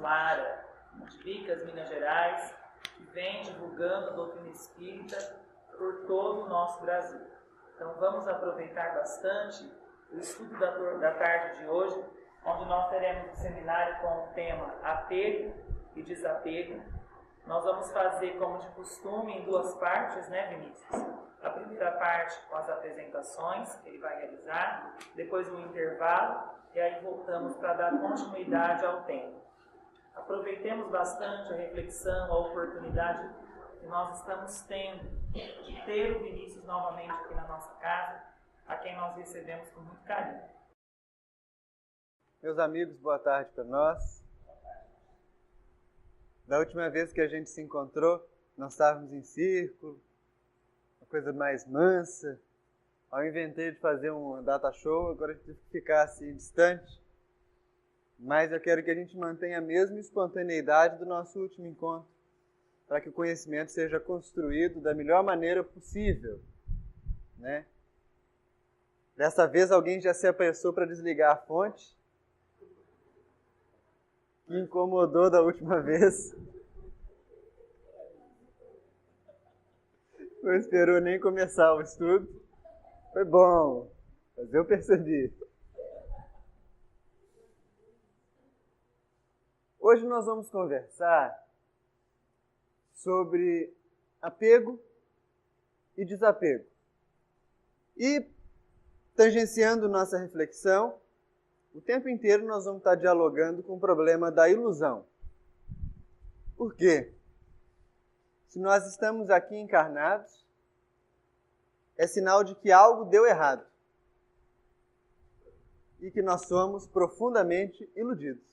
Mara, de Bicas, Minas Gerais, que vem divulgando a doutrina espírita por todo o nosso Brasil. Então vamos aproveitar bastante o estudo da tarde de hoje, onde nós teremos um seminário com o tema apego e desapego. Nós vamos fazer, como de costume, em duas partes, né, Vinícius? A primeira parte com as apresentações que ele vai realizar, depois um intervalo, e aí voltamos para dar continuidade ao tema. Aproveitemos bastante a reflexão, a oportunidade que nós estamos tendo de ter o Vinícius novamente aqui na nossa casa, a quem nós recebemos com muito carinho. Meus amigos, boa tarde para nós. Da última vez que a gente se encontrou, nós estávamos em círculo, uma coisa mais mansa. Eu inventei de fazer um data show, agora a gente tem que ficar assim distante. Mas eu quero que a gente mantenha a mesma espontaneidade do nosso último encontro, para que o conhecimento seja construído da melhor maneira possível, né? Dessa vez alguém já se apressou para desligar a fonte, que incomodou da última vez. Não esperou nem começar o estudo. Foi bom, mas eu percebi. Hoje nós vamos conversar sobre apego e desapego. E, tangenciando nossa reflexão, o tempo inteiro nós vamos estar dialogando com o problema da ilusão. Por quê? Se nós estamos aqui encarnados, é sinal de que algo deu errado e que nós somos profundamente iludidos.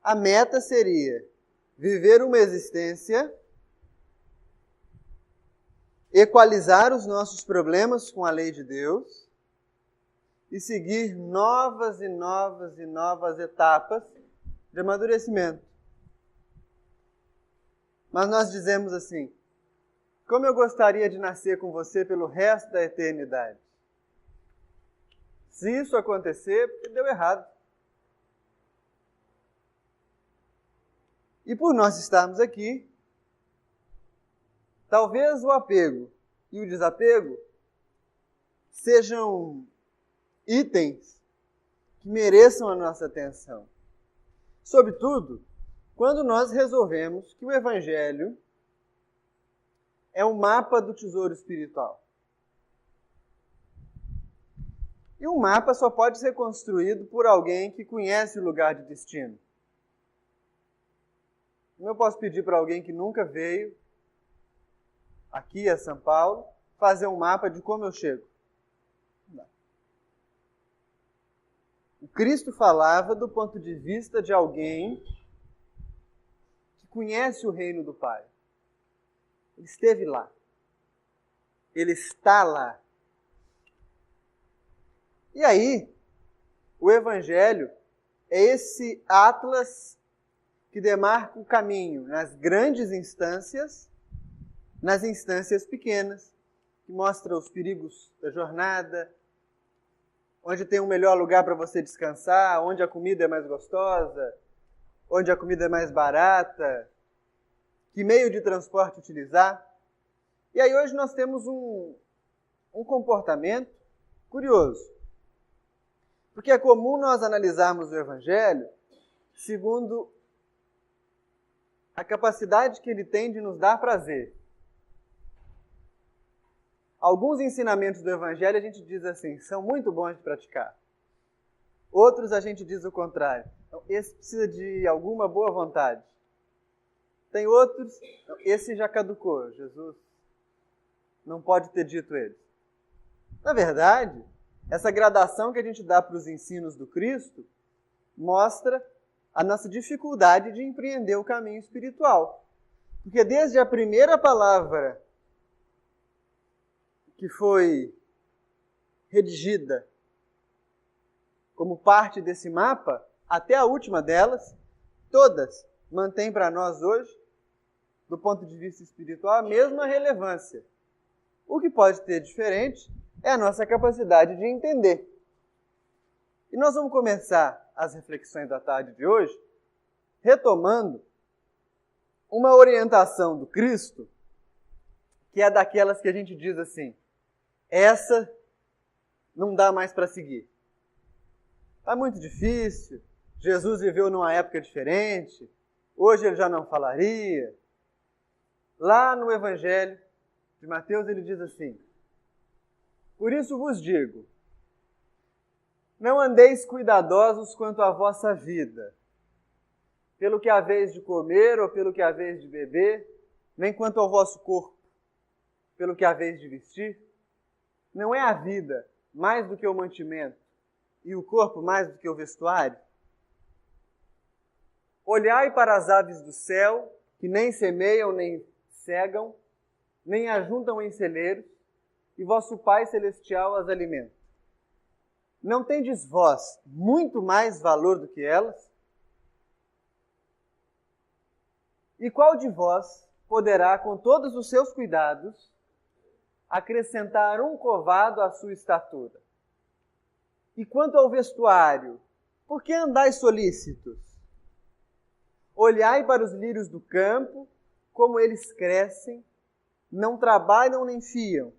A meta seria viver uma existência, equalizar os nossos problemas com a lei de Deus e seguir novas e novas e novas etapas de amadurecimento. Mas nós dizemos assim: como eu gostaria de nascer com você pelo resto da eternidade. Se isso acontecer, porque deu errado. E por nós estarmos aqui, talvez o apego e o desapego sejam itens que mereçam a nossa atenção. Sobretudo, quando nós resolvemos que o Evangelho é um mapa do tesouro espiritual. E um mapa só pode ser construído por alguém que conhece o lugar de destino. Não eu posso pedir para alguém que nunca veio aqui a São Paulo fazer um mapa de como eu chego. Não. O Cristo falava do ponto de vista de alguém que conhece o reino do Pai. Ele esteve lá. Ele está lá. E aí, o Evangelho é esse atlas que demarca o caminho nas grandes instâncias, nas instâncias pequenas, que mostra os perigos da jornada, onde tem um melhor lugar para você descansar, onde a comida é mais gostosa, onde a comida é mais barata, que meio de transporte utilizar. E aí hoje nós temos um comportamento curioso. Porque é comum nós analisarmos o Evangelho segundo a capacidade que ele tem de nos dar prazer. Alguns ensinamentos do Evangelho a gente diz assim, são muito bons de praticar. Outros a gente diz o contrário. Então, esse precisa de alguma boa vontade. Tem outros, esse já caducou, Jesus não pode ter dito eles. Na verdade, essa gradação que a gente dá para os ensinos do Cristo mostra a nossa dificuldade de empreender o caminho espiritual. Porque desde a primeira palavra que foi redigida como parte desse mapa, até a última delas, todas mantêm para nós hoje, do ponto de vista espiritual, a mesma relevância. O que pode ter diferente é a nossa capacidade de entender. E nós vamos começar as reflexões da tarde de hoje retomando uma orientação do Cristo, que é daquelas que a gente diz assim, essa não dá mais para seguir. Está muito difícil, Jesus viveu numa época diferente, hoje ele já não falaria. Lá no Evangelho de Mateus ele diz assim, por isso vos digo, não andeis cuidadosos quanto à vossa vida, pelo que haveis de comer ou pelo que haveis de beber, nem quanto ao vosso corpo, pelo que haveis de vestir. Não é a vida mais do que o mantimento e o corpo mais do que o vestuário? Olhai para as aves do céu, que nem semeiam, nem cegam, nem ajuntam em celeiros, e vosso Pai Celestial as alimenta. Não tendes vós muito mais valor do que elas? E qual de vós poderá, com todos os seus cuidados, acrescentar um covado à sua estatura? E quanto ao vestuário, por que andais solícitos? Olhai para os lírios do campo, como eles crescem, não trabalham nem fiam.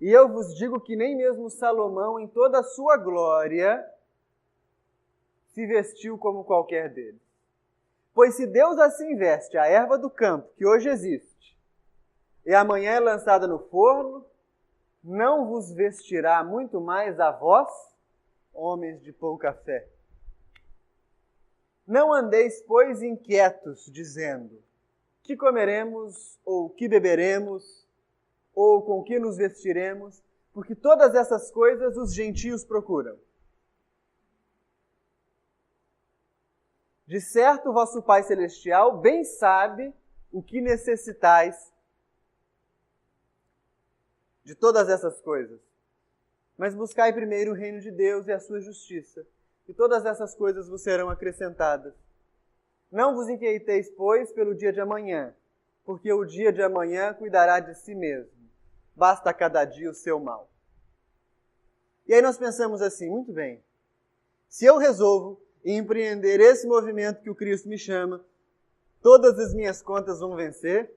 E eu vos digo que nem mesmo Salomão, em toda a sua glória, se vestiu como qualquer deles. Pois se Deus assim veste a erva do campo, que hoje existe, e amanhã é lançada no forno, não vos vestirá muito mais a vós, homens de pouca fé? Não andeis, pois, inquietos, dizendo, que comeremos, ou que beberemos, ou com que nos vestiremos, porque todas essas coisas os gentios procuram. De certo, vosso Pai Celestial bem sabe o que necessitais de todas essas coisas. Mas buscai primeiro o reino de Deus e a sua justiça, e todas essas coisas vos serão acrescentadas. Não vos inquieteis, pois, pelo dia de amanhã, porque o dia de amanhã cuidará de si mesmo. Basta a cada dia o seu mal. E aí nós pensamos assim, muito bem, se eu resolvo empreender esse movimento que o Cristo me chama, todas as minhas contas vão vencer,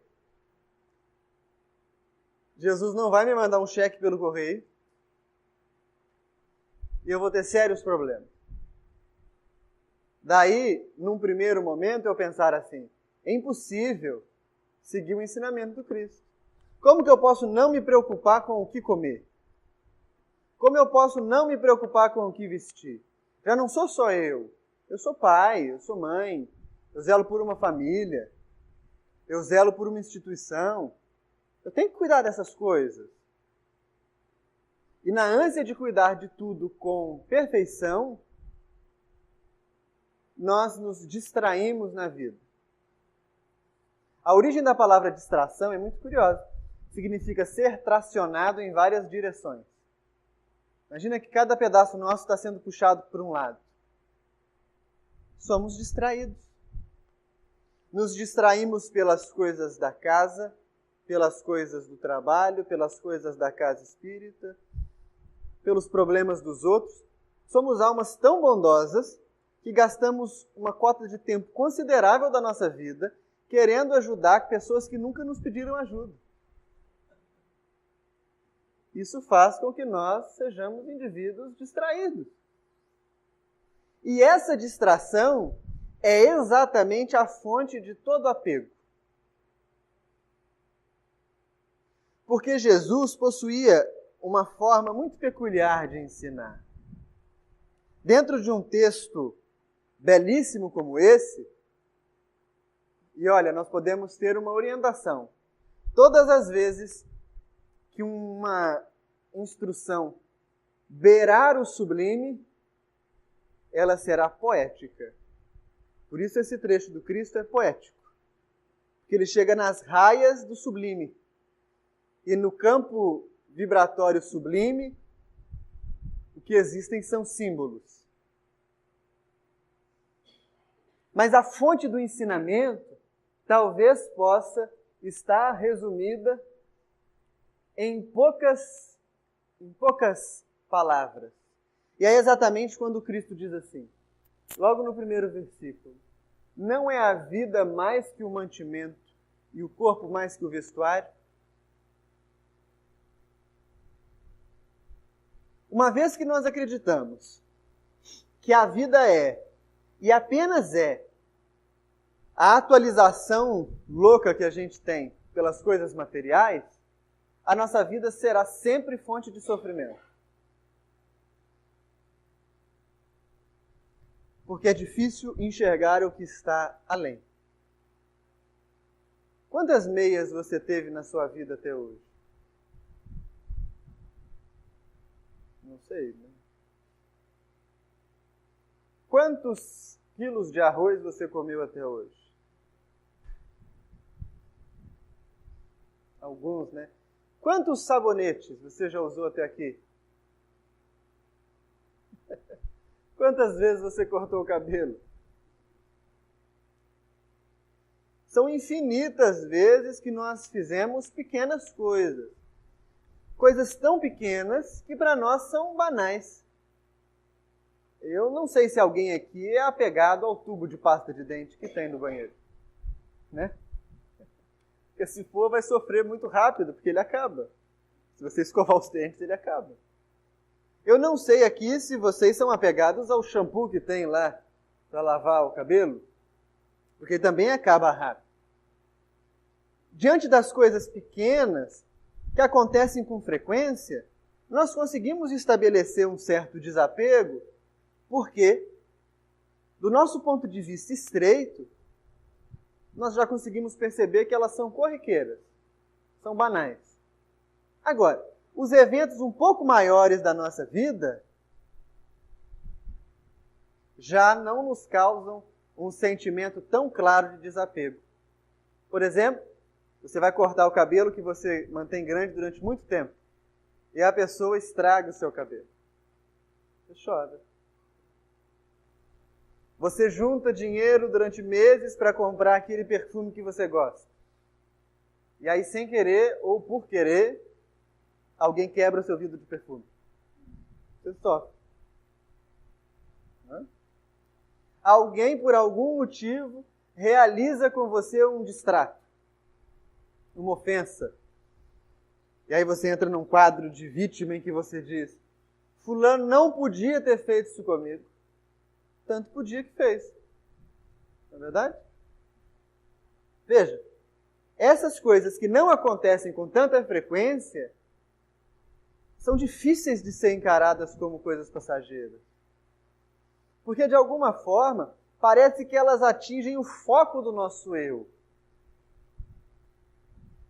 Jesus não vai me mandar um cheque pelo correio, e eu vou ter sérios problemas. Daí, num primeiro momento, eu pensar assim, é impossível seguir o ensinamento do Cristo. Como que eu posso não me preocupar com o que comer? Como eu posso não me preocupar com o que vestir? Já não sou só eu sou pai, eu sou mãe, eu zelo por uma família, eu zelo por uma instituição. Eu tenho que cuidar dessas coisas. E na ânsia de cuidar de tudo com perfeição, nós nos distraímos na vida. A origem da palavra distração é muito curiosa. Significa ser tracionado em várias direções. Imagina que cada pedaço nosso está sendo puxado por um lado. Somos distraídos. Nos distraímos pelas coisas da casa, pelas coisas do trabalho, pelas coisas da casa espírita, pelos problemas dos outros. Somos almas tão bondosas que gastamos uma cota de tempo considerável da nossa vida querendo ajudar pessoas que nunca nos pediram ajuda. Isso faz com que nós sejamos indivíduos distraídos. E essa distração é exatamente a fonte de todo apego. Porque Jesus possuía uma forma muito peculiar de ensinar. Dentro de um texto belíssimo como esse, e olha, nós podemos ter uma orientação. Todas as vezes que uma instrução beirar o sublime, ela será poética. Por isso esse trecho do Cristo é poético. Porque ele chega nas raias do sublime. E no campo vibratório sublime, o que existem são símbolos. Mas a fonte do ensinamento talvez possa estar resumida em poucas palavras. E é exatamente quando Cristo diz assim, logo no primeiro versículo, Não é a vida mais que o mantimento e o corpo mais que o vestuário? Uma vez que nós acreditamos que a vida é, e apenas é, a atualização louca que a gente tem pelas coisas materiais, a nossa vida será sempre fonte de sofrimento. Porque é difícil enxergar o que está além. Quantas meias você teve na sua vida até hoje? Não sei, né? Quantos quilos de arroz você comeu até hoje? Alguns, né? Quantos sabonetes você já usou até aqui? Quantas vezes você cortou o cabelo? São infinitas vezes que nós fizemos pequenas coisas. Coisas tão pequenas que para nós são banais. Eu não sei se alguém aqui é apegado ao tubo de pasta de dente que tem no banheiro, né? Porque se for, vai sofrer muito rápido, porque ele acaba. Se você escovar os dentes, ele acaba. Eu não sei aqui se vocês são apegados ao shampoo que tem lá para lavar o cabelo, porque também acaba rápido. Diante das coisas pequenas que acontecem com frequência, nós conseguimos estabelecer um certo desapego, porque, do nosso ponto de vista estreito, nós já conseguimos perceber que elas são corriqueiras, são banais. Agora, os eventos um pouco maiores da nossa vida já não nos causam um sentimento tão claro de desapego. Por exemplo, você vai cortar o cabelo que você mantém grande durante muito tempo e a pessoa estraga o seu cabelo. Você chora. Você junta dinheiro durante meses para comprar aquele perfume que você gosta. E aí, sem querer ou por querer, alguém quebra o seu vidro de perfume. Você sofre. Alguém, por algum motivo, realiza com você um distrato, uma ofensa. E aí você entra num quadro de vítima em que você diz: fulano não podia ter feito isso comigo. Tanto podia que fez. Não é verdade? Veja, essas coisas que não acontecem com tanta frequência são difíceis de ser encaradas como coisas passageiras. Porque, de alguma forma, parece que elas atingem o foco do nosso eu.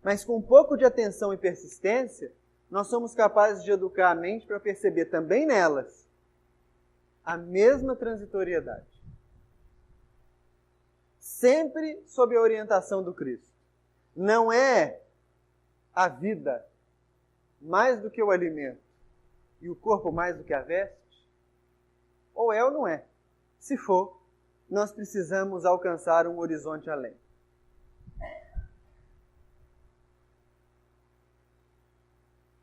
Mas com um pouco de atenção e persistência, nós somos capazes de educar a mente para perceber também nelas a mesma transitoriedade. Sempre sob a orientação do Cristo. Não é a vida mais do que o alimento e o corpo mais do que a veste? Ou é ou não é? Se for, nós precisamos alcançar um horizonte além.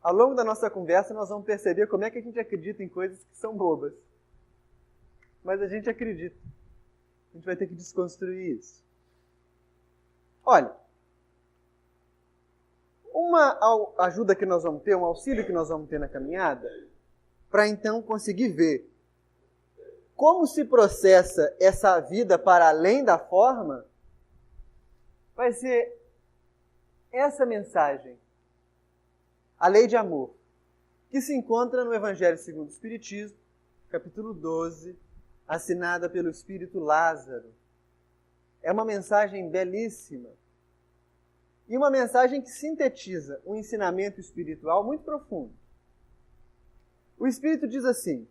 Ao longo da nossa conversa, nós vamos perceber como é que a gente acredita em coisas que são bobas. Mas a gente acredita. A gente vai ter que desconstruir isso. Olha, uma ajuda que nós vamos ter, um auxílio que nós vamos ter na caminhada, para então conseguir ver como se processa essa vida para além da forma, vai ser essa mensagem, a lei de amor, que se encontra no Evangelho segundo o Espiritismo, capítulo 12, assinada pelo Espírito Lázaro. É uma mensagem belíssima e uma mensagem que sintetiza um ensinamento espiritual muito profundo. O Espírito diz assim,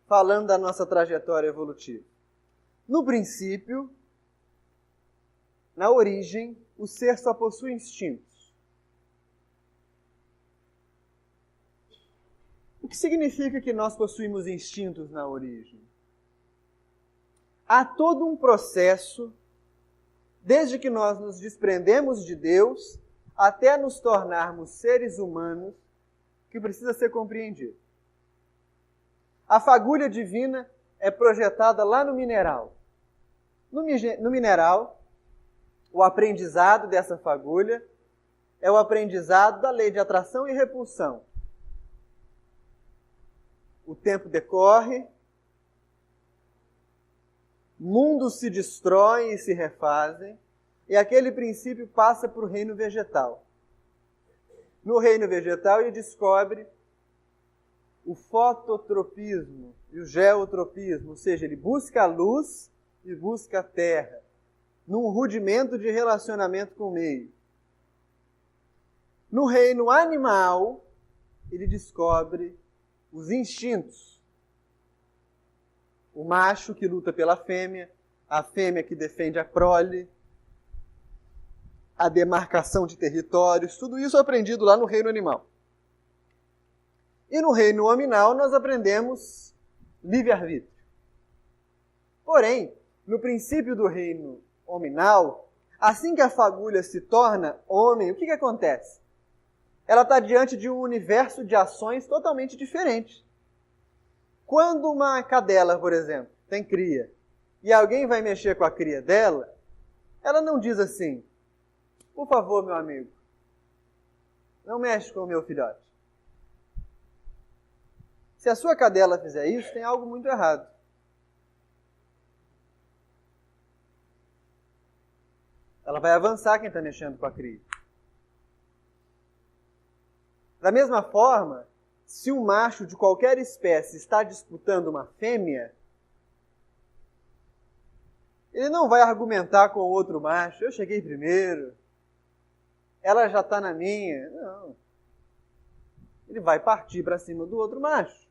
falando da nossa trajetória evolutiva: no princípio, na origem, o ser só possui instintos. O que significa que nós possuímos instintos na origem? Há todo um processo, desde que nós nos desprendemos de Deus até nos tornarmos seres humanos, que precisa ser compreendido. A fagulha divina é projetada lá no mineral. No mineral, o aprendizado dessa fagulha é o aprendizado da lei de atração e repulsão. O tempo decorre, mundos se destroem e se refazem, e aquele princípio passa para o reino vegetal. No reino vegetal, ele descobre o fototropismo e o geotropismo, ou seja, ele busca a luz e busca a terra, num rudimento de relacionamento com o meio. No reino animal, ele descobre os instintos. O macho que luta pela fêmea, a fêmea que defende a prole, a demarcação de territórios, tudo isso é aprendido lá no reino animal. E no reino hominal nós aprendemos livre-arbítrio. Porém, no princípio do reino hominal, assim que a fagulha se torna homem, o que acontece? Ela está diante de um universo de ações totalmente diferente. Quando uma cadela, por exemplo, tem cria, e alguém vai mexer com a cria dela, ela não diz assim: por favor, meu amigo, não mexe com o meu filhote. Se a sua cadela fizer isso, tem algo muito errado. Ela vai avançar quem está mexendo com a cria. Da mesma forma, se um macho de qualquer espécie está disputando uma fêmea, ele não vai argumentar com o outro macho: eu cheguei primeiro, ela já está na minha. Não. Ele vai partir para cima do outro macho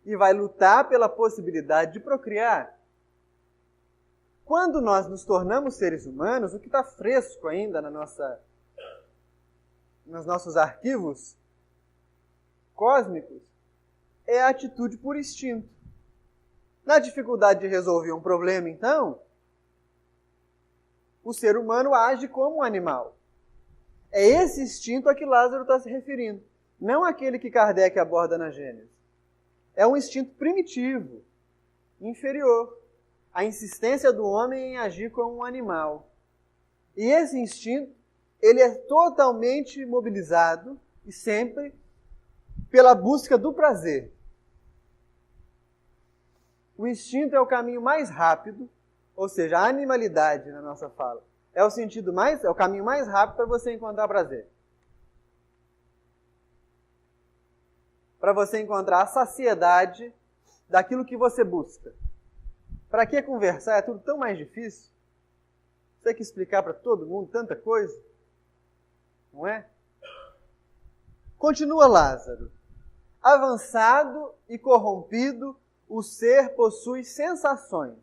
e vai lutar pela possibilidade de procriar. Quando nós nos tornamos seres humanos, o que está fresco ainda nos nossos arquivos cósmicos é a atitude por instinto. Na dificuldade de resolver um problema, então, o ser humano age como um animal. É esse instinto a que Lázaro está se referindo, não aquele que Kardec aborda na Gênesis. É um instinto primitivo, inferior, a insistência do homem em agir como um animal. E esse instinto, ele é totalmente mobilizado e sempre pela busca do prazer. O instinto é o caminho mais rápido, ou seja, a animalidade na nossa fala, é o caminho mais rápido para você encontrar prazer. Para você encontrar a saciedade daquilo que você busca. Para que conversar? É tudo tão mais difícil. Você tem que explicar para todo mundo tanta coisa. Não é? Continua Lázaro. Avançado e corrompido, o ser possui sensações.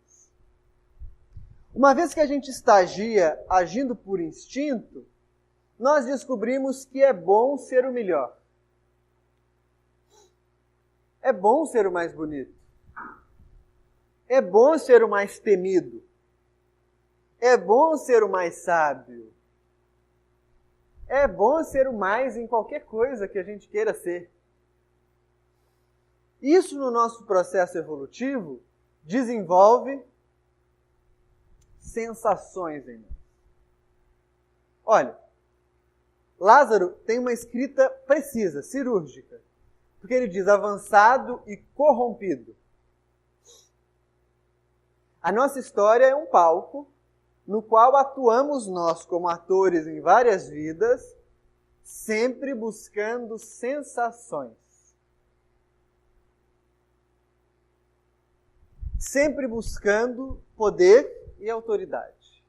Uma vez que a gente estagia agindo por instinto, nós descobrimos que é bom ser o melhor. É bom ser o mais bonito. É bom ser o mais temido. É bom ser o mais sábio. É bom ser o mais em qualquer coisa que a gente queira ser. Isso no nosso processo evolutivo desenvolve sensações em nós. Olha, Lázaro tem uma escrita precisa, cirúrgica, porque ele diz avançado e corrompido. A nossa história é um palco no qual atuamos nós como atores em várias vidas, sempre buscando sensações. Sempre buscando poder e autoridade.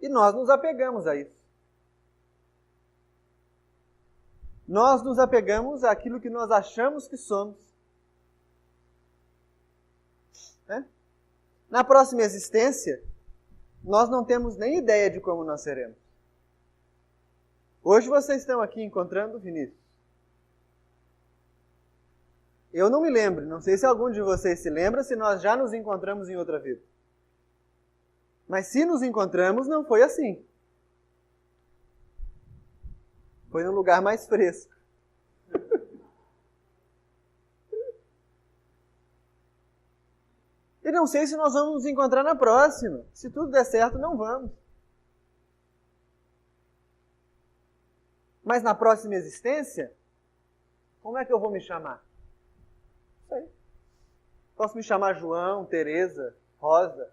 E nós nos apegamos a isso. Nós nos apegamos àquilo que nós achamos que somos. Né? Na próxima existência, nós não temos nem ideia de como nós seremos. Hoje vocês estão aqui encontrando o Vinícius. Eu não me lembro, não sei se algum de vocês se lembra, se nós já nos encontramos em outra vida. Mas se nos encontramos, não foi assim. Foi num lugar mais fresco. E não sei se nós vamos nos encontrar na próxima. Se tudo der certo, não vamos. Mas na próxima existência, como é que eu vou me chamar? Não sei. Posso me chamar João, Teresa, Rosa,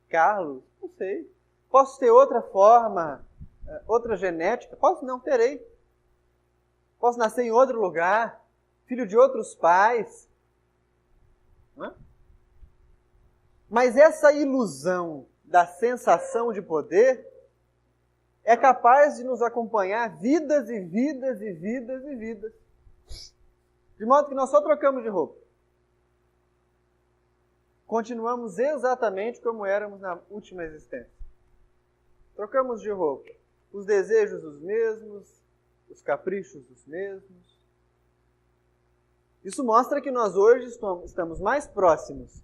Carlos? Não sei. Posso ter outra forma, outra genética? Posso? Não, terei. Posso nascer em outro lugar, filho de outros pais. Não é? Mas essa ilusão da sensação de poder é capaz de nos acompanhar vidas e vidas e vidas e vidas. De modo que nós só trocamos de roupa. Continuamos exatamente como éramos na última existência. Trocamos de roupa. Os desejos os mesmos, os caprichos os mesmos. Isso mostra que nós hoje estamos mais próximos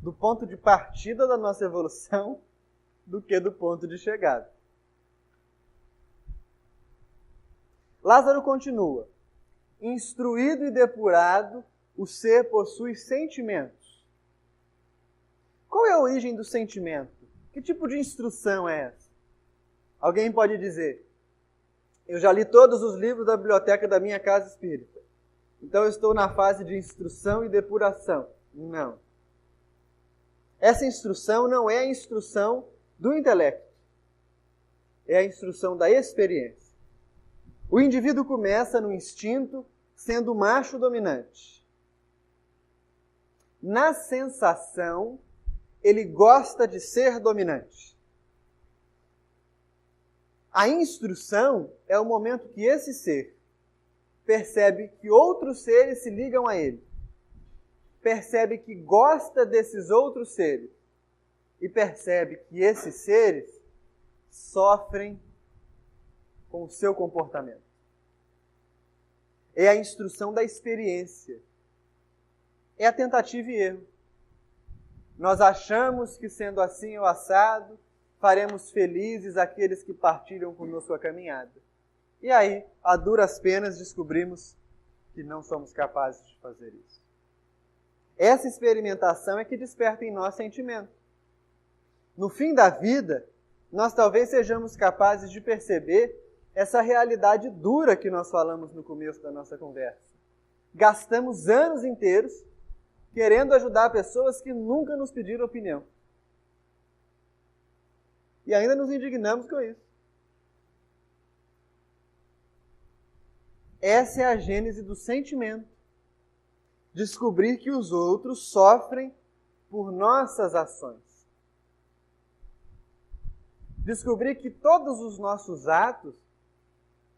do ponto de partida da nossa evolução do que do ponto de chegada. Lázaro continua. Instruído e depurado, o ser possui sentimentos. Qual é a origem do sentimento? Que tipo de instrução é essa? Alguém pode dizer, eu já li todos os livros da biblioteca da minha casa espírita, então eu estou na fase de instrução e depuração. Não. Essa instrução não é a instrução do intelecto, é a instrução da experiência. O indivíduo começa no instinto, sendo macho dominante. Na sensação, ele gosta de ser dominante. A instrução é o momento que esse ser percebe que outros seres se ligam a ele, percebe que gosta desses outros seres e percebe que esses seres sofrem com o seu comportamento. É a instrução da experiência. É a tentativa e erro. Nós achamos que sendo assim ou assado, faremos felizes aqueles que partilham conosco a caminhada. E aí, a duras penas, descobrimos que não somos capazes de fazer isso. Essa experimentação é que desperta em nós sentimento. No fim da vida, nós talvez sejamos capazes de perceber essa realidade dura que nós falamos no começo da nossa conversa. Gastamos anos inteiros querendo ajudar pessoas que nunca nos pediram opinião. E ainda nos indignamos com isso. Essa é a gênese do sentimento. Descobrir que os outros sofrem por nossas ações. Descobrir que todos os nossos atos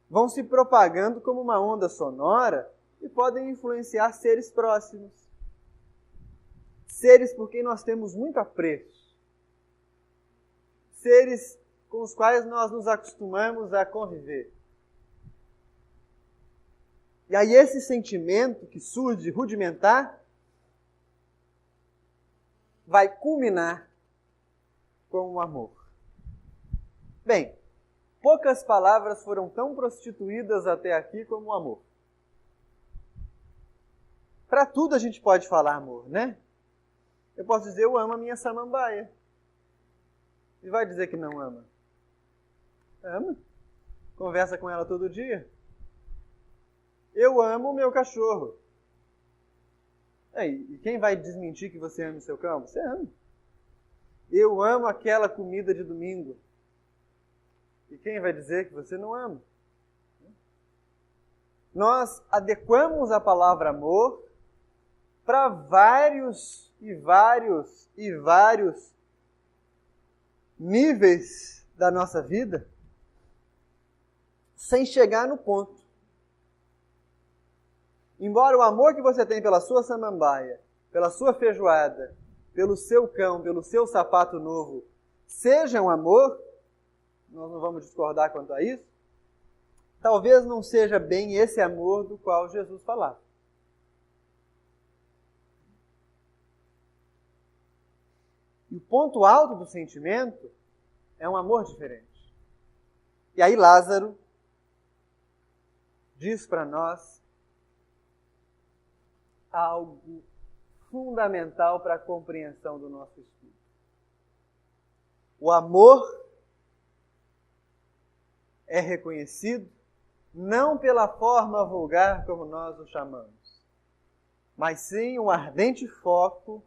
vão se propagando como uma onda sonora e podem influenciar seres próximos. Seres por quem nós temos muito apreço. Seres com os quais nós nos acostumamos a conviver. E aí esse sentimento que surge rudimentar vai culminar com o amor. Bem, poucas palavras foram tão prostituídas até aqui como o amor. Para tudo a gente pode falar amor, né? Eu posso dizer, eu amo a minha samambaia. E vai dizer que não ama? Ama. Conversa com ela todo dia. Eu amo o meu cachorro. E quem vai desmentir que você ama o seu cão? Você ama. Eu amo aquela comida de domingo. E quem vai dizer que você não ama? Nós adequamos a palavra amor para vários níveis da nossa vida, sem chegar no ponto. Embora o amor que você tem pela sua samambaia, pela sua feijoada, pelo seu cão, pelo seu sapato novo, seja um amor, nós não vamos discordar quanto a isso, talvez não seja bem esse amor do qual Jesus falava. E o ponto alto do sentimento é um amor diferente. E aí Lázaro diz para nós algo fundamental para a compreensão do nosso espírito. O amor é reconhecido não pela forma vulgar como nós o chamamos, mas sim um ardente foco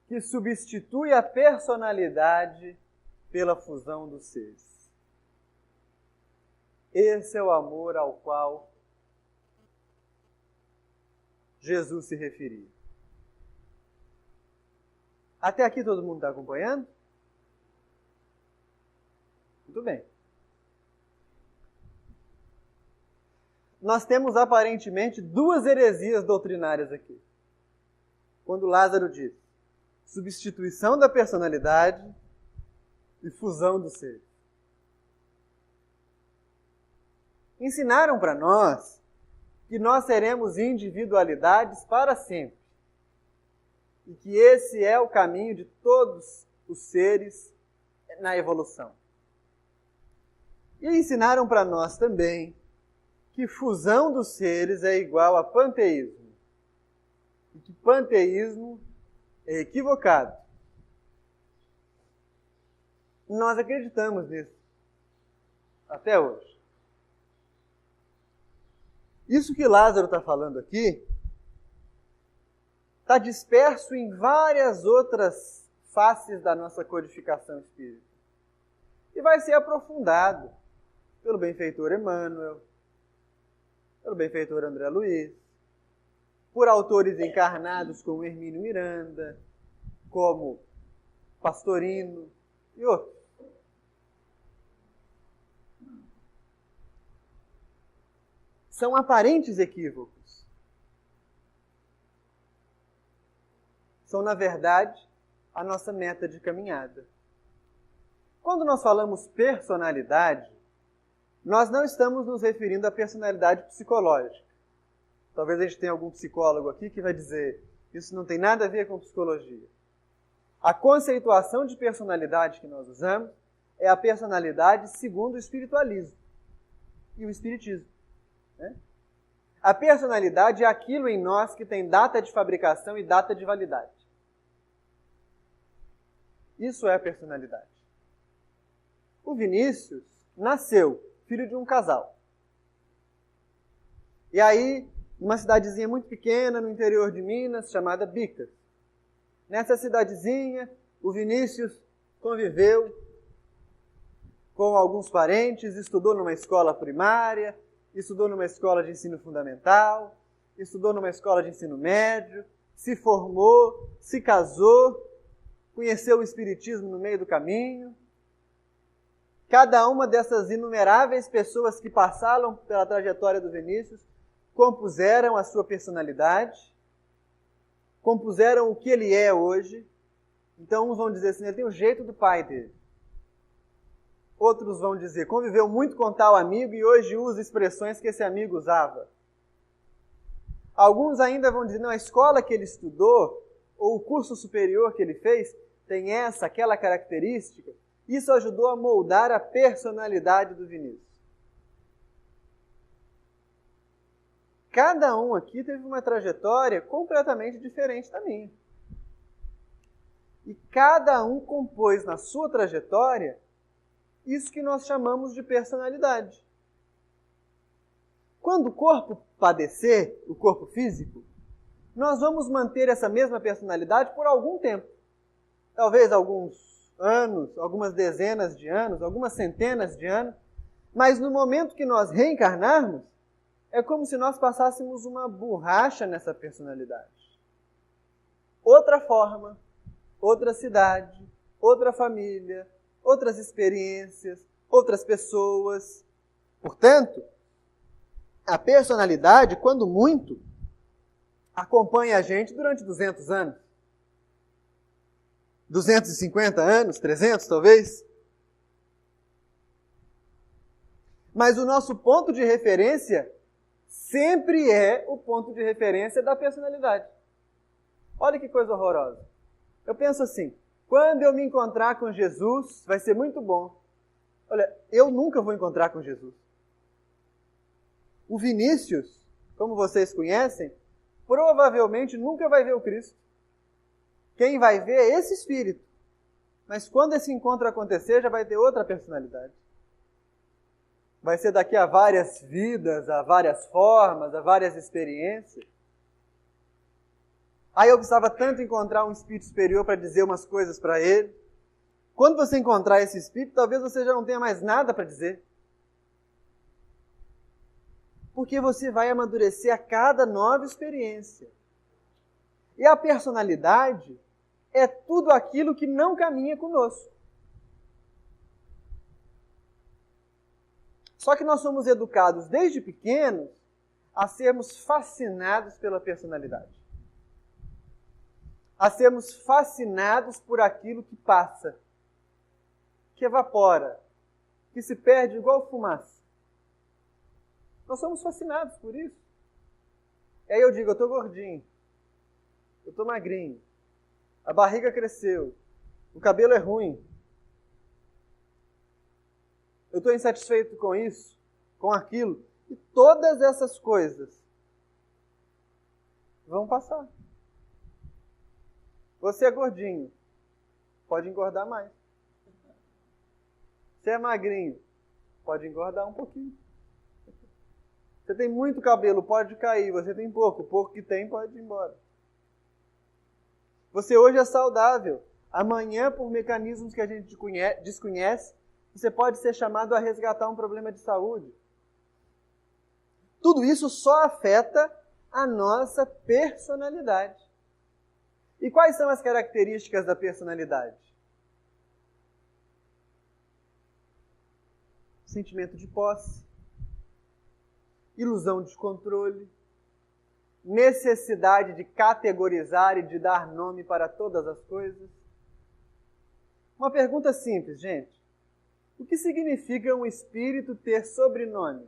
que substitui a personalidade pela fusão dos seres. Esse é o amor ao qual Jesus se referia. Até aqui todo mundo está acompanhando? Muito bem. Nós temos aparentemente duas heresias doutrinárias aqui. Quando Lázaro diz substituição da personalidade e fusão do ser. Ensinaram para nós que nós seremos individualidades para sempre. E que esse é o caminho de todos os seres na evolução. E ensinaram para nós também que fusão dos seres é igual a panteísmo. E que panteísmo é equivocado. Nós acreditamos nisso. Até hoje. Isso que Lázaro está falando aqui está disperso em várias outras faces da nossa codificação espírita. E vai ser aprofundado pelo benfeitor Emmanuel, pelo benfeitor André Luiz, por autores encarnados como Hermínio Miranda, como Pastorino e outros. São aparentes equívocos. São, na verdade, a nossa meta de caminhada. Quando nós falamos personalidade, nós não estamos nos referindo à personalidade psicológica. Talvez a gente tenha algum psicólogo aqui que vai dizer que isso não tem nada a ver com psicologia. A conceituação de personalidade que nós usamos é a personalidade segundo o espiritualismo e o espiritismo. A personalidade é aquilo em nós que tem data de fabricação e data de validade. Isso é a personalidade. O Vinícius nasceu filho de um casal. E aí, numa cidadezinha muito pequena no interior de Minas, chamada Bicas. Nessa cidadezinha, o Vinícius conviveu com alguns parentes, estudou numa escola primária, estudou numa escola de ensino fundamental, estudou numa escola de ensino médio, se formou, se casou, conheceu o espiritismo no meio do caminho. Cada uma dessas inumeráveis pessoas que passaram pela trajetória do Vinícius compuseram a sua personalidade, compuseram o que ele é hoje. Então uns vão dizer assim, ele tem o jeito do pai dele. Outros vão dizer, conviveu muito com tal amigo e hoje usa expressões que esse amigo usava. Alguns ainda vão dizer, não, a escola que ele estudou, ou o curso superior que ele fez, tem aquela característica. Isso ajudou a moldar a personalidade do Vinícius. Cada um aqui teve uma trajetória completamente diferente da minha. E cada um compôs na sua trajetória isso que nós chamamos de personalidade. Quando o corpo padecer, o corpo físico, nós vamos manter essa mesma personalidade por algum tempo. Talvez alguns anos, algumas dezenas de anos, algumas centenas de anos, mas no momento que nós reencarnarmos, é como se nós passássemos uma borracha nessa personalidade. Outra forma, outra cidade, outra família, outras experiências, outras pessoas. Portanto, a personalidade, quando muito, acompanha a gente durante 200 anos. 250 anos, 300 talvez. Mas o nosso ponto de referência sempre é o ponto de referência da personalidade. Olha que coisa horrorosa. Eu penso assim, quando eu me encontrar com Jesus, vai ser muito bom. Olha, eu nunca vou encontrar com Jesus. O Vinícius, como vocês conhecem, provavelmente nunca vai ver o Cristo. Quem vai ver é esse espírito. Mas quando esse encontro acontecer, já vai ter outra personalidade. Vai ser daqui a várias vidas, a várias formas, a várias experiências. Aí eu precisava tanto encontrar um espírito superior para dizer umas coisas para ele. Quando você encontrar esse espírito, talvez você já não tenha mais nada para dizer. Porque você vai amadurecer a cada nova experiência. E a personalidade é tudo aquilo que não caminha conosco. Só que nós somos educados desde pequenos a sermos fascinados pela personalidade. A sermos fascinados por aquilo que passa, que evapora, que se perde igual fumaça. Nós somos fascinados por isso. E aí eu digo, eu estou gordinho, eu estou magrinho, a barriga cresceu, o cabelo é ruim. Eu estou insatisfeito com isso, com aquilo. E todas essas coisas vão passar. Você é gordinho, pode engordar mais. Você é magrinho, pode engordar um pouquinho. Você tem muito cabelo, pode cair. Você tem pouco, o pouco que tem pode ir embora. Você hoje é saudável. Amanhã, por mecanismos que a gente desconhece, você pode ser chamado a resgatar um problema de saúde. Tudo isso só afeta a nossa personalidade. E quais são as características da personalidade? Sentimento de posse, ilusão de controle, necessidade de categorizar e de dar nome para todas as coisas. Uma pergunta simples, gente. O que significa um espírito ter sobrenome?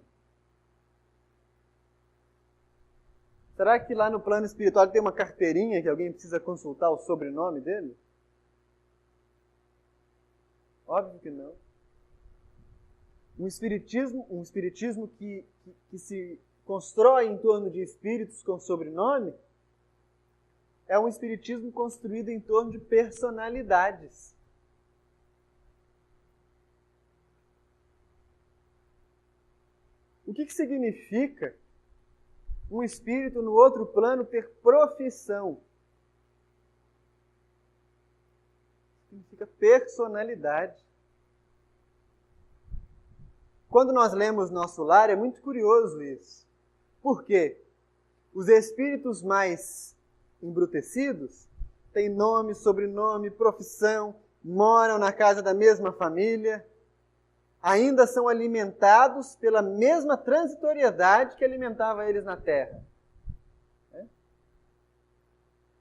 Será que lá no plano espiritual tem uma carteirinha que alguém precisa consultar o sobrenome dele? Óbvio que não. Um espiritismo que se constrói em torno de espíritos com sobrenome é um espiritismo construído em torno de personalidades. O que significa um espírito no outro plano ter profissão? Significa personalidade. Quando nós lemos Nosso Lar, é muito curioso isso. Por quê? Os espíritos mais embrutecidos têm nome, sobrenome, profissão, moram na casa da mesma família, ainda são alimentados pela mesma transitoriedade que alimentava eles na Terra.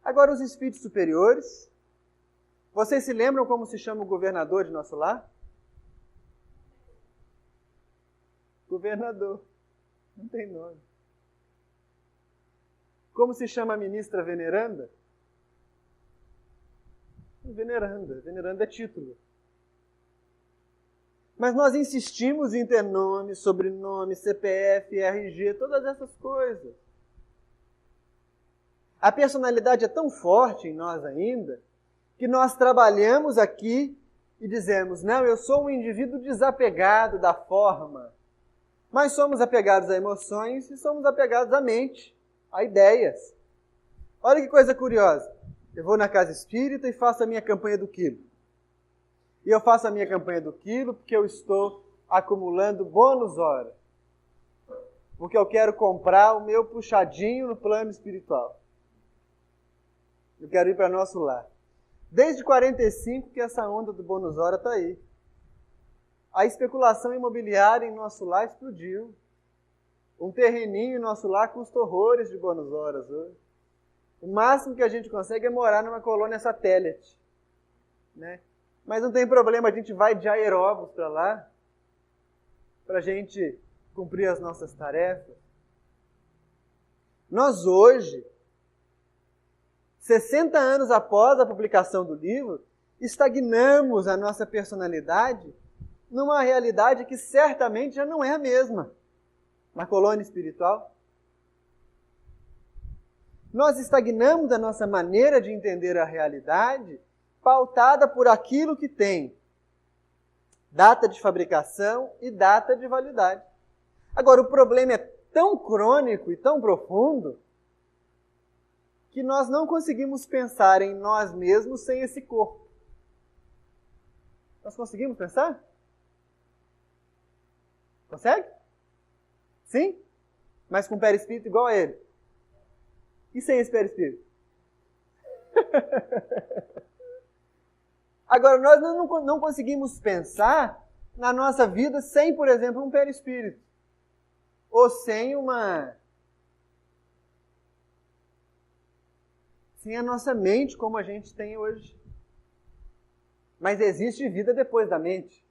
Agora, os espíritos superiores, vocês se lembram como se chama o governador de Nosso Lar? Governador. Não tem nome. Como se chama a ministra veneranda? Veneranda. Veneranda é título. Mas nós insistimos em ter nome, sobrenome, CPF, RG, todas essas coisas. A personalidade é tão forte em nós ainda, que nós trabalhamos aqui e dizemos, não, eu sou um indivíduo desapegado da forma. Mas somos apegados a emoções e somos apegados à mente, a ideias. Olha que coisa curiosa. Eu vou na casa espírita e faço a minha campanha do quilo. E eu faço a minha campanha do quilo porque eu estou acumulando bônus hora. Porque eu quero comprar o meu puxadinho no plano espiritual. Eu quero ir para Nosso Lar. Desde 45 que essa onda do bônus hora está aí. A especulação imobiliária em Nosso Lar explodiu. Um terreninho em Nosso Lar custa horrores de bônus horas hoje. O máximo que a gente consegue é morar numa colônia satélite, né? Mas não tem problema, a gente vai de aeróbus para lá, para a gente cumprir as nossas tarefas. Nós hoje, 60 anos após a publicação do livro, estagnamos a nossa personalidade numa realidade que certamente já não é a mesma na colônia espiritual. Nós estagnamos a nossa maneira de entender a realidade pautada por aquilo que tem data de fabricação e data de validade. Agora, o problema é tão crônico e tão profundo que nós não conseguimos pensar em nós mesmos sem esse corpo. Nós conseguimos pensar? Consegue? Sim? Mas com perispírito igual a ele. E sem esse perispírito? Agora, nós não conseguimos pensar na nossa vida sem, por exemplo, um perispírito. Ou sem a nossa mente como a gente tem hoje. Mas existe vida depois da mente.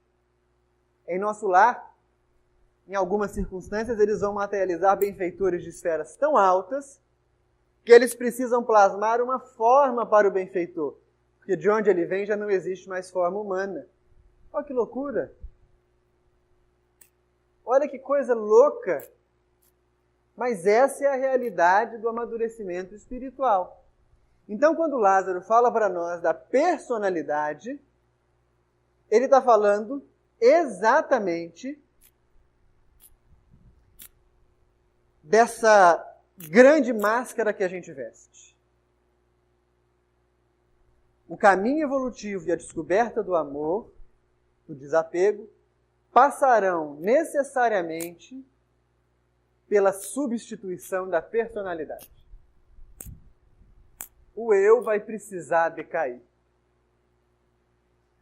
Em nosso lar, em algumas circunstâncias, eles vão materializar benfeitores de esferas tão altas que eles precisam plasmar uma forma para o benfeitor. Porque de onde ele vem já não existe mais forma humana. Olha que loucura! Olha que coisa louca! Mas essa é a realidade do amadurecimento espiritual. Então, quando Lázaro fala para nós da personalidade, ele está falando exatamente dessa grande máscara que a gente veste. O caminho evolutivo e a descoberta do amor, do desapego, passarão necessariamente pela substituição da personalidade. O eu vai precisar decair.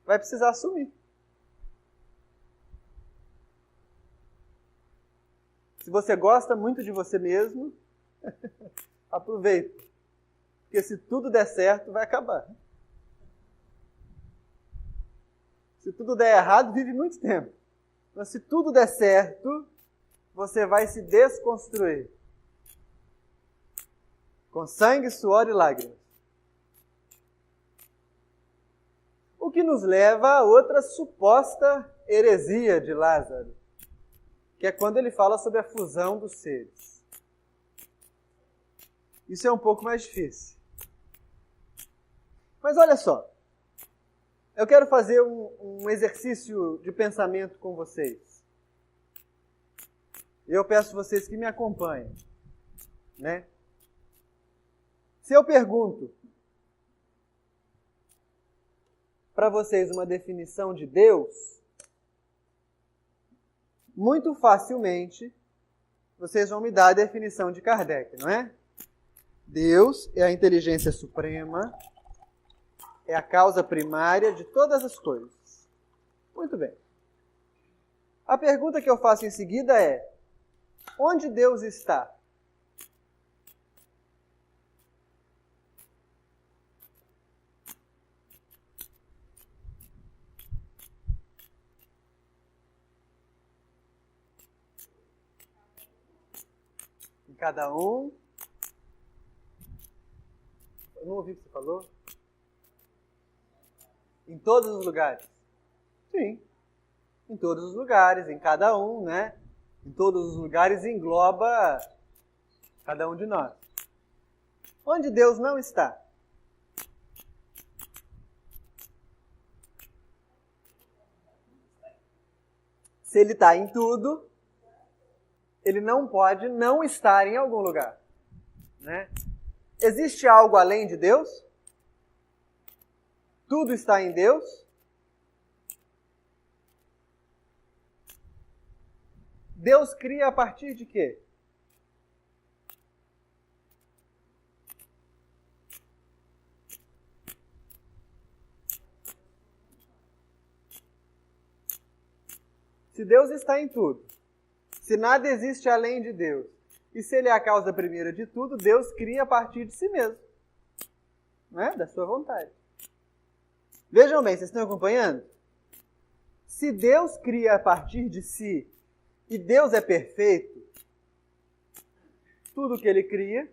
Vai precisar assumir. Se você gosta muito de você mesmo, aproveita. Porque se tudo der certo, vai acabar. Se tudo der errado, vive muito tempo. Mas se tudo der certo, você vai se desconstruir. Com sangue, suor e lágrimas. O que nos leva a outra suposta heresia de Lázaro, que é quando ele fala sobre a fusão dos seres. Isso é um pouco mais difícil. Mas olha só, eu quero fazer um exercício de pensamento com vocês. Eu peço vocês que me acompanhem, né? Se eu pergunto para vocês uma definição de Deus, muito facilmente vocês vão me dar a definição de Kardec, não é? Deus é a inteligência suprema, é a causa primária de todas as coisas. Muito bem. A pergunta que eu faço em seguida é: onde Deus está? Em cada um. Eu não ouvi o que você falou. Em todos os lugares? Sim. Em todos os lugares, em cada um, né? Em todos os lugares engloba cada um de nós. Onde Deus não está? Se Ele está em tudo, Ele não pode não estar em algum lugar, né? Existe algo além de Deus? Tudo está em Deus? Deus cria a partir de quê? Se Deus está em tudo, se nada existe além de Deus, e se Ele é a causa primeira de tudo, Deus cria a partir de si mesmo, né? Da sua vontade. Vejam bem, vocês estão acompanhando? Se Deus cria a partir de si, e Deus é perfeito, tudo que Ele cria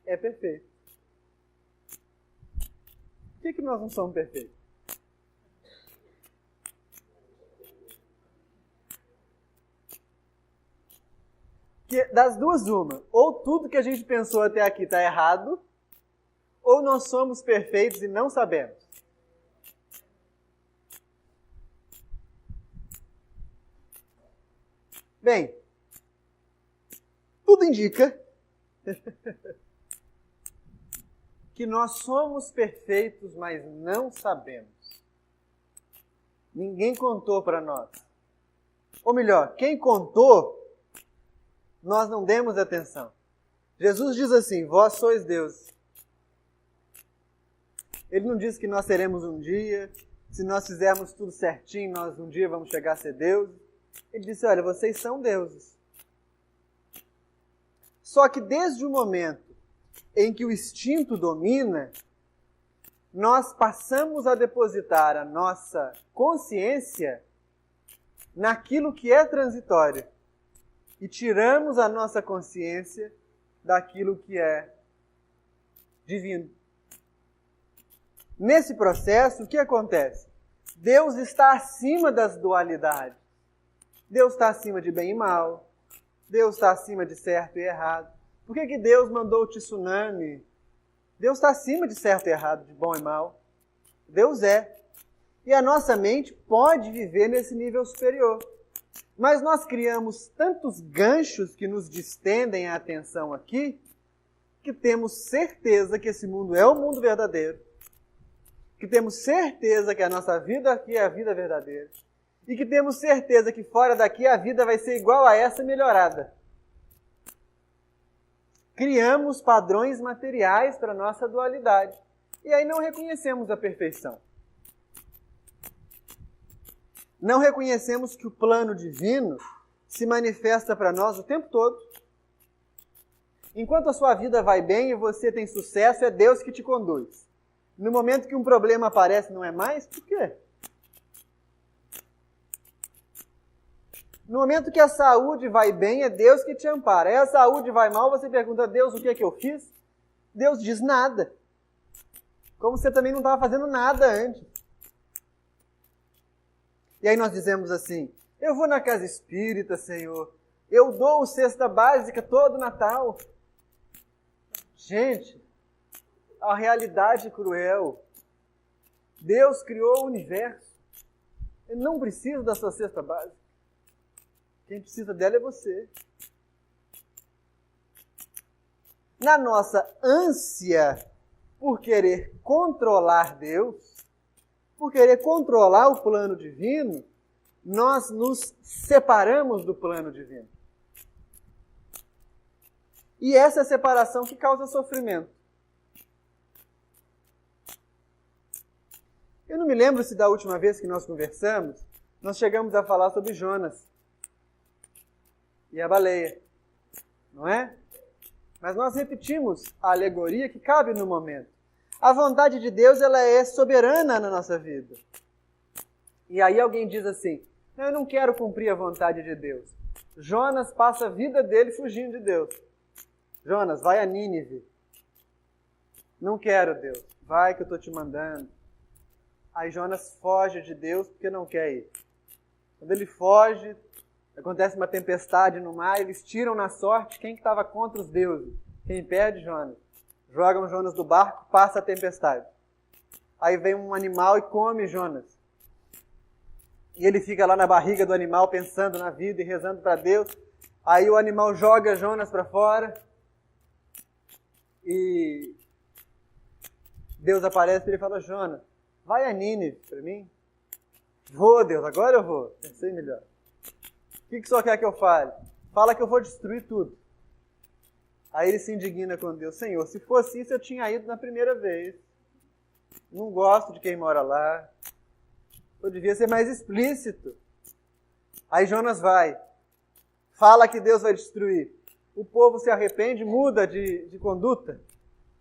é perfeito. Por que nós não somos perfeitos? que das duas uma, ou tudo que a gente pensou até aqui está errado, ou nós somos perfeitos e não sabemos. Bem, tudo indica que nós somos perfeitos, mas não sabemos. Ninguém contou para nós. Ou melhor, quem contou, nós não demos atenção. Jesus diz assim, vós sois Deus. Ele não diz que nós seremos um dia, se nós fizermos tudo certinho, nós um dia vamos chegar a ser Deus. Ele disse, olha, vocês são deuses. Só que desde o momento em que o instinto domina, nós passamos a depositar a nossa consciência naquilo que é transitório e tiramos a nossa consciência daquilo que é divino. Nesse processo, o que acontece? Deus está acima das dualidades. Deus está acima de bem e mal. Deus está acima de certo e errado. Por que Deus mandou o tsunami? Deus está acima de certo e errado, de bom e mal. Deus é. E a nossa mente pode viver nesse nível superior. Mas nós criamos tantos ganchos que nos distendem a atenção aqui, que temos certeza que esse mundo é o mundo verdadeiro, que temos certeza que a nossa vida aqui é a vida verdadeira, e que temos certeza que fora daqui a vida vai ser igual a essa melhorada. Criamos padrões materiais para a nossa dualidade. E aí não reconhecemos a perfeição. Não reconhecemos que o plano divino se manifesta para nós o tempo todo. Enquanto a sua vida vai bem e você tem sucesso, é Deus que te conduz. No momento que um problema aparece, não é mais? Por quê? No momento que a saúde vai bem, é Deus que te ampara. Aí a saúde vai mal, você pergunta, Deus, o que é que eu fiz? Deus diz nada. Como você também não estava fazendo nada antes. E aí nós dizemos assim, eu vou na casa espírita, Senhor. Eu dou cesta básica todo Natal. Gente, a realidade é cruel. Deus criou o universo. Ele não precisa da sua cesta básica. Quem precisa dela é você. Na nossa ânsia por querer controlar Deus, por querer controlar o plano divino, nós nos separamos do plano divino. E essa é a separação que causa sofrimento. Eu não me lembro se da última vez que nós conversamos, nós chegamos a falar sobre Jonas e a baleia, não é? Mas nós repetimos a alegoria que cabe no momento. A vontade de Deus, ela é soberana na nossa vida. E aí alguém diz assim, não, eu não quero cumprir a vontade de Deus. Jonas passa a vida dele fugindo de Deus. Jonas, vai a Nínive. Não quero, Deus. Vai que eu estou te mandando. Aí Jonas foge de Deus porque não quer ir. Quando ele foge, acontece uma tempestade no mar, eles tiram na sorte quem estava contra os deuses. Quem perde, Jonas. Jogam Jonas do barco, passa a tempestade. Aí vem um animal e come Jonas. E ele fica lá na barriga do animal pensando na vida e rezando para Deus. Aí o animal joga Jonas para fora. E Deus aparece para ele e fala, Jonas, vai a Nínive para mim. Vou, Deus, agora eu vou. Pensei melhor. O que o senhor quer que eu fale? Fala que eu vou destruir tudo. Aí ele se indigna com Deus. Senhor, se fosse isso eu tinha ido na primeira vez. Não gosto de quem mora lá. Eu devia ser mais explícito. Aí Jonas vai. Fala que Deus vai destruir. O povo se arrepende, muda de conduta.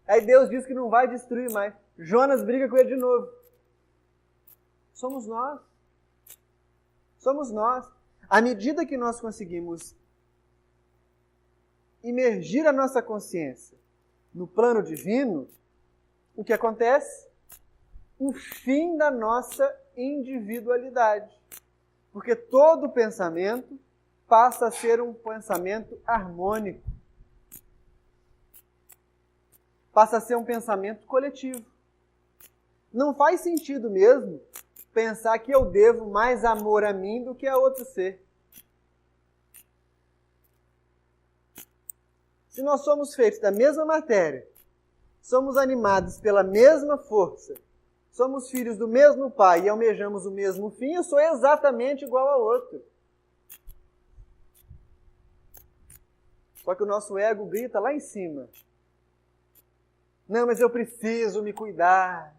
Aí Deus diz que não vai destruir mais. Jonas briga com ele de novo. Somos nós. Somos nós. À medida que nós conseguimos imergir a nossa consciência no plano divino, o que acontece? O fim da nossa individualidade. Porque todo pensamento passa a ser um pensamento harmônico. Passa a ser um pensamento coletivo. Não faz sentido mesmo pensar que eu devo mais amor a mim do que a outro ser. Se nós somos feitos da mesma matéria, somos animados pela mesma força, somos filhos do mesmo Pai e almejamos o mesmo fim, eu sou exatamente igual ao outro. Só que o nosso ego grita lá em cima. Não, mas eu preciso me cuidar.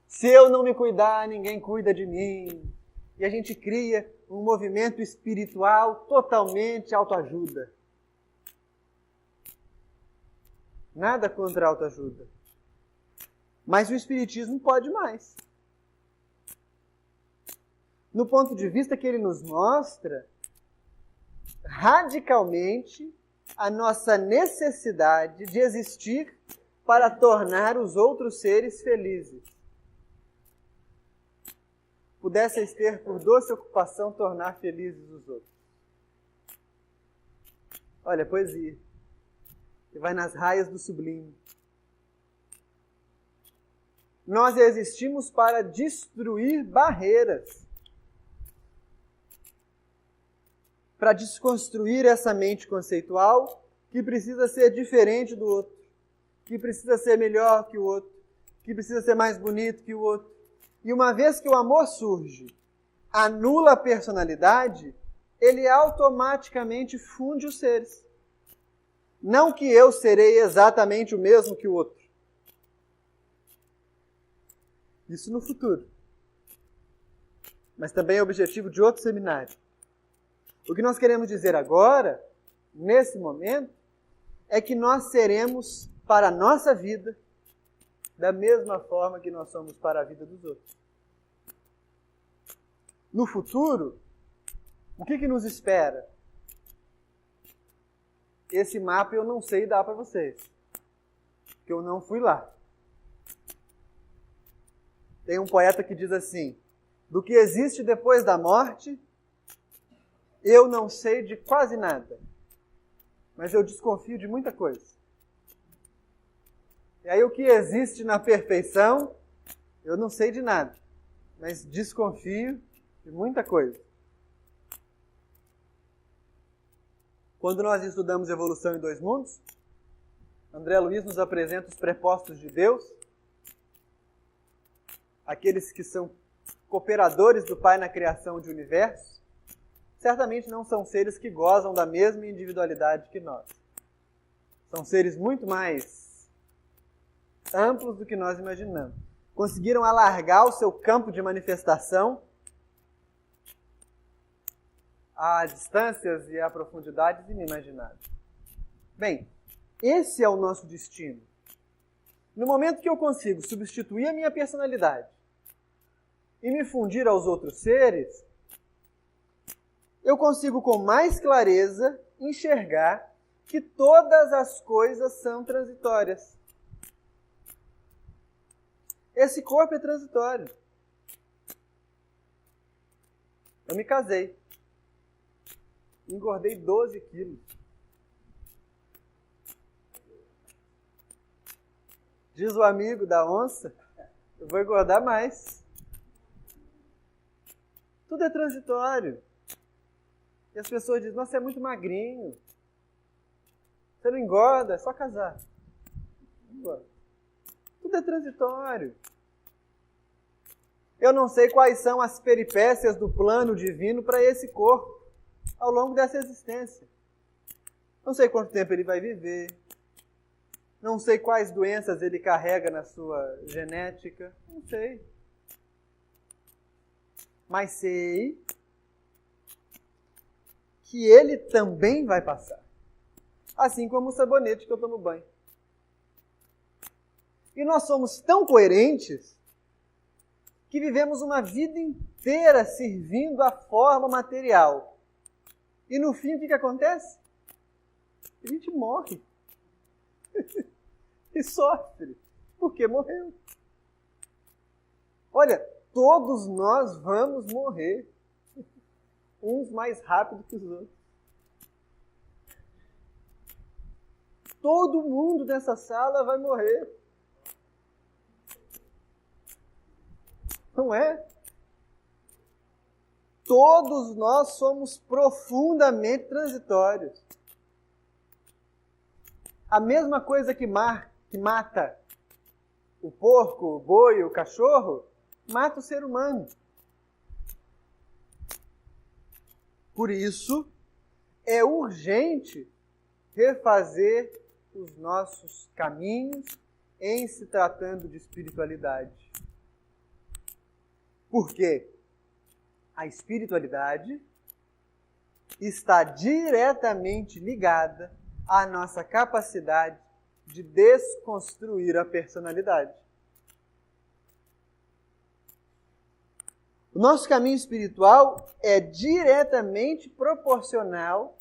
Se eu não me cuidar, ninguém cuida de mim. E a gente cria um movimento espiritual totalmente autoajuda. Nada contra a autoajuda. Mas o Espiritismo pode mais. No ponto de vista que ele nos mostra, radicalmente, a nossa necessidade de existir para tornar os outros seres felizes. Pudesseis ter por doce ocupação tornar felizes os outros. Olha, poesia. Que vai nas raias do sublime. Nós existimos para destruir barreiras. Para desconstruir essa mente conceitual que precisa ser diferente do outro, que precisa ser melhor que o outro, que precisa ser mais bonito que o outro. E uma vez que o amor surge, anula a personalidade, ele automaticamente funde os seres. Não que eu serei exatamente o mesmo que o outro. Isso no futuro. Mas também é objetivo de outro seminário. O que nós queremos dizer agora, nesse momento, é que nós seremos para a nossa vida da mesma forma que nós somos para a vida dos outros. No futuro, o que nos espera? Esse mapa eu não sei dar para vocês, porque eu não fui lá. Tem um poeta que diz assim: do que existe depois da morte, eu não sei de quase nada, mas eu desconfio de muita coisa. E aí o que existe na perfeição, eu não sei de nada, mas desconfio de muita coisa. Quando nós estudamos Evolução em Dois Mundos, André Luiz nos apresenta os prepostos de Deus, aqueles que são cooperadores do Pai na criação de universo, certamente não são seres que gozam da mesma individualidade que nós. São seres muito mais amplos do que nós imaginamos. Conseguiram alargar o seu campo de manifestação a distâncias e a profundidades inimagináveis. Bem, esse é o nosso destino. No momento que eu consigo substituir a minha personalidade e me fundir aos outros seres, eu consigo com mais clareza enxergar que todas as coisas são transitórias. Esse corpo é transitório. Eu me casei. Engordei 12 quilos. Diz o amigo da onça, eu vou engordar mais. Tudo é transitório. E as pessoas dizem, nossa, você é muito magrinho. Você não engorda, é só casar. Não engorda. Tudo é transitório. Eu não sei quais são as peripécias do plano divino para esse corpo ao longo dessa existência. Não sei quanto tempo ele vai viver. Não sei quais doenças ele carrega na sua genética. Não sei. Mas sei que ele também vai passar. Assim como o sabonete que eu tomo banho. E nós somos tão coerentes que vivemos uma vida inteira servindo a forma material. E no fim, o que acontece? A gente morre. E sofre. Porque morreu. Olha, todos nós vamos morrer. Uns mais rápido que os outros. todo mundo dessa sala vai morrer. Não é? Todos nós somos profundamente transitórios. A mesma coisa que mata o porco, o boi, o cachorro, mata o ser humano. Por isso, é urgente refazer os nossos caminhos em se tratando de espiritualidade. Por quê? A espiritualidade está diretamente ligada à nossa capacidade de desconstruir a personalidade. O nosso caminho espiritual é diretamente proporcional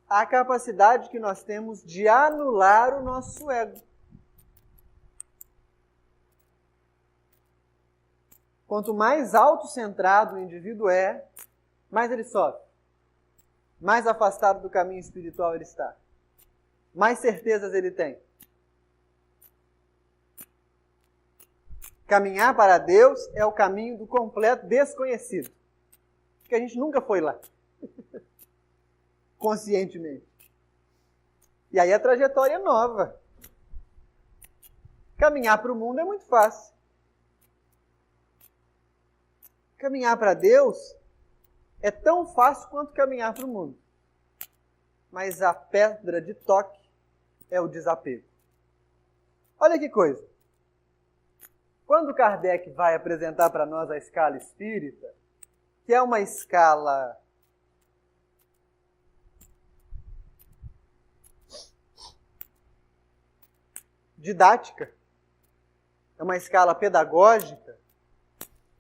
à capacidade que nós temos de anular o nosso ego. Quanto mais autocentrado o indivíduo é, mais ele sofre. Mais afastado do caminho espiritual ele está. Mais certezas ele tem. Caminhar para Deus é o caminho do completo desconhecido. Porque a gente nunca foi lá. Conscientemente. E aí a trajetória é nova. Caminhar para o mundo é muito fácil. Caminhar para Deus é tão fácil quanto caminhar para o mundo. Mas a pedra de toque é o desapego. Olha que coisa. Quando Kardec vai apresentar para nós a escala espírita, que é uma escala didática, é uma escala pedagógica,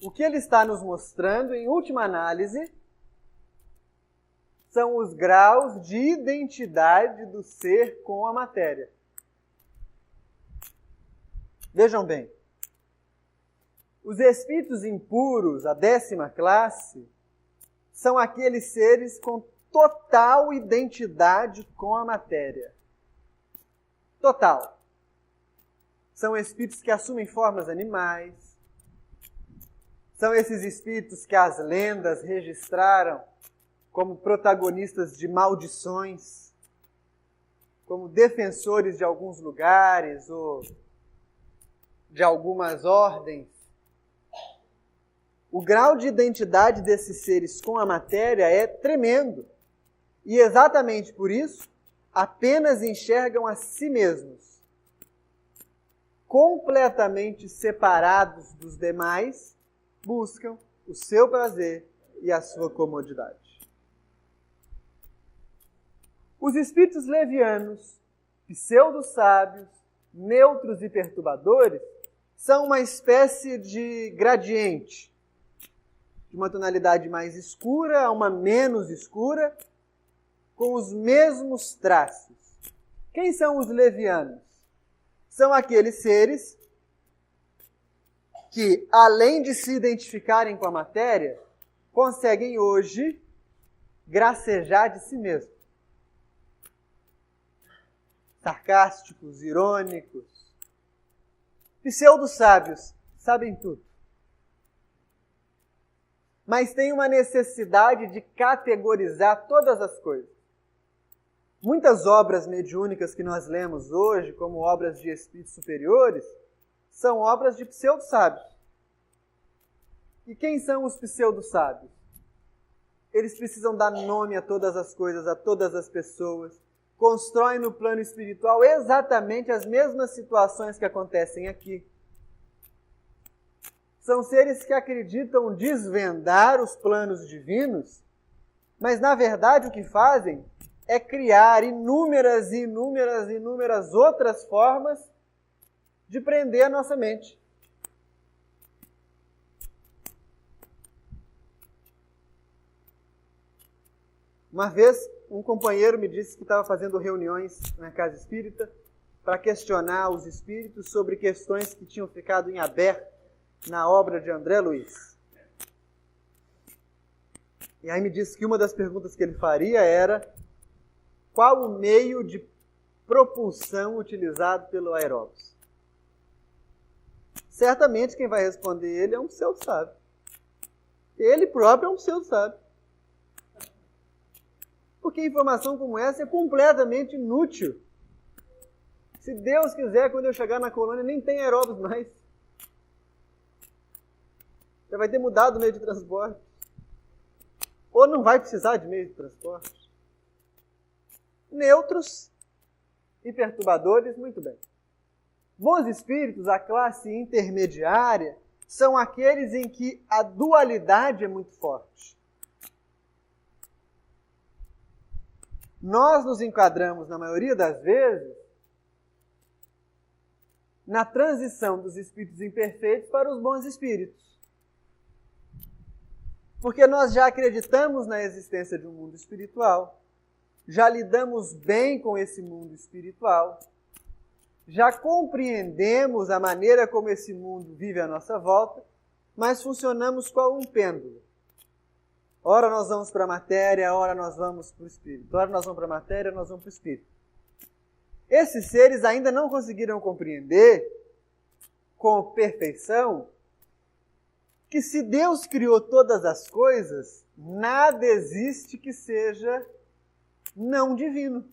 o que ele está nos mostrando, em última análise, são os graus de identidade do ser com a matéria. Vejam bem, os espíritos impuros, a 10ª classe, são aqueles seres com total identidade com a matéria. Total. São espíritos que assumem formas animais. São esses espíritos que as lendas registraram como protagonistas de maldições, como defensores de alguns lugares ou de algumas ordens. O grau de identidade desses seres com a matéria é tremendo. E exatamente por isso, apenas enxergam a si mesmos, completamente separados dos demais, buscam o seu prazer e a sua comodidade. Os espíritos levianos, pseudo-sábios, neutros e perturbadores, são uma espécie de gradiente, de uma tonalidade mais escura a uma menos escura, com os mesmos traços. Quem são os levianos? São aqueles seres que, além de se identificarem com a matéria, conseguem hoje gracejar de si mesmos. Sarcásticos, irônicos. Pseudo-sábios, sabem tudo. Mas têm uma necessidade de categorizar todas as coisas. Muitas obras mediúnicas que nós lemos hoje, como obras de espíritos superiores, são obras de pseudo-sábios. E quem são os pseudo-sábios? Eles precisam dar nome a todas as coisas, a todas as pessoas. Constroem no plano espiritual exatamente as mesmas situações que acontecem aqui. São seres que acreditam desvendar os planos divinos, mas na verdade o que fazem é criar inúmeras outras formas de prender a nossa mente. Uma vez, um companheiro me disse que estava fazendo reuniões na casa espírita para questionar os espíritos sobre questões que tinham ficado em aberto na obra de André Luiz. E aí me disse que uma das perguntas que ele faria era: qual o meio de propulsão utilizado pelo aeróbus? Certamente quem vai responder ele é um pseudo-sábio. Ele próprio é um pseudo-sábio. Porque informação como essa é completamente inútil. Se Deus quiser, quando eu chegar na colônia, nem tem aeróbus mais. Já vai ter mudado o meio de transporte. Ou não vai precisar de meio de transporte. Neutros e perturbadores, muito bem. Bons espíritos, a classe intermediária, são aqueles em que a dualidade é muito forte. Nós nos enquadramos, na maioria das vezes, na transição dos espíritos imperfeitos para os bons espíritos. Porque nós já acreditamos na existência de um mundo espiritual, já lidamos bem com esse mundo espiritual, já compreendemos a maneira como esse mundo vive à nossa volta, mas funcionamos qual um pêndulo. Ora nós vamos para a matéria, ora nós vamos para o espírito. Ora nós vamos para a matéria, ora nós vamos para o espírito. Esses seres ainda não conseguiram compreender com perfeição que se Deus criou todas as coisas, nada existe que seja não divino.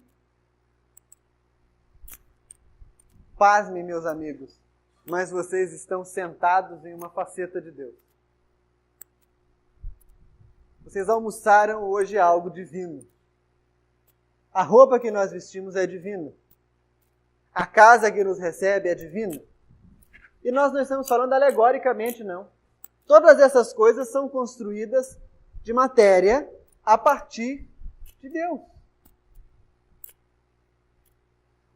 Pasmem, meus amigos, mas vocês estão sentados em uma faceta de Deus. Vocês almoçaram hoje algo divino. A roupa que nós vestimos é divina. A casa que nos recebe é divina. E nós não estamos falando alegoricamente, não. Todas essas coisas são construídas de matéria a partir de Deus.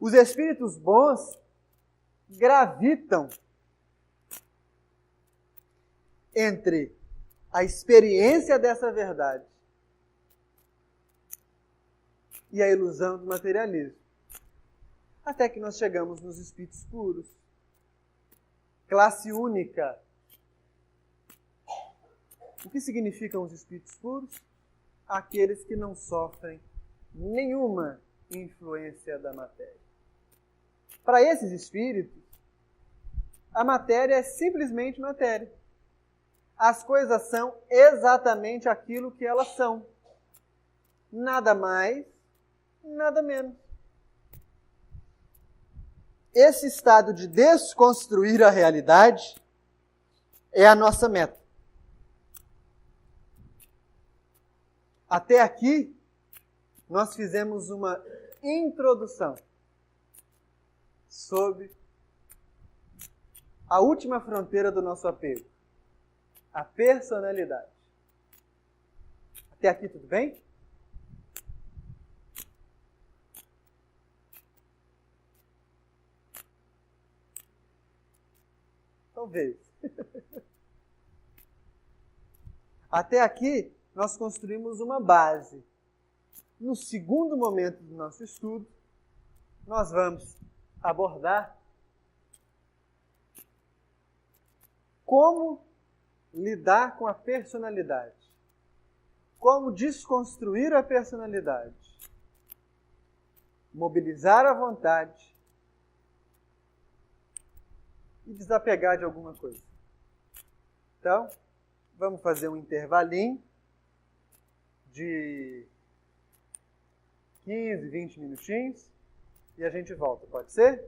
Os espíritos bons gravitam entre a experiência dessa verdade e a ilusão do materialismo. Até que nós chegamos nos espíritos puros. Classe única. O que significam os espíritos puros? Aqueles que não sofrem nenhuma influência da matéria. Para esses espíritos, a matéria é simplesmente matéria. As coisas são exatamente aquilo que elas são. Nada mais, nada menos. Esse estado de desconstruir a realidade é a nossa meta. Até aqui, nós fizemos uma introdução sobre a última fronteira do nosso apego, a personalidade. Até aqui tudo bem? Talvez. Até aqui, nós construímos uma base. No segundo momento do nosso estudo, nós vamos abordar como lidar com a personalidade. Como desconstruir a personalidade. Mobilizar a vontade e desapegar de alguma coisa. Então, vamos fazer um intervalinho de 15, 20 minutinhos e a gente volta, pode ser?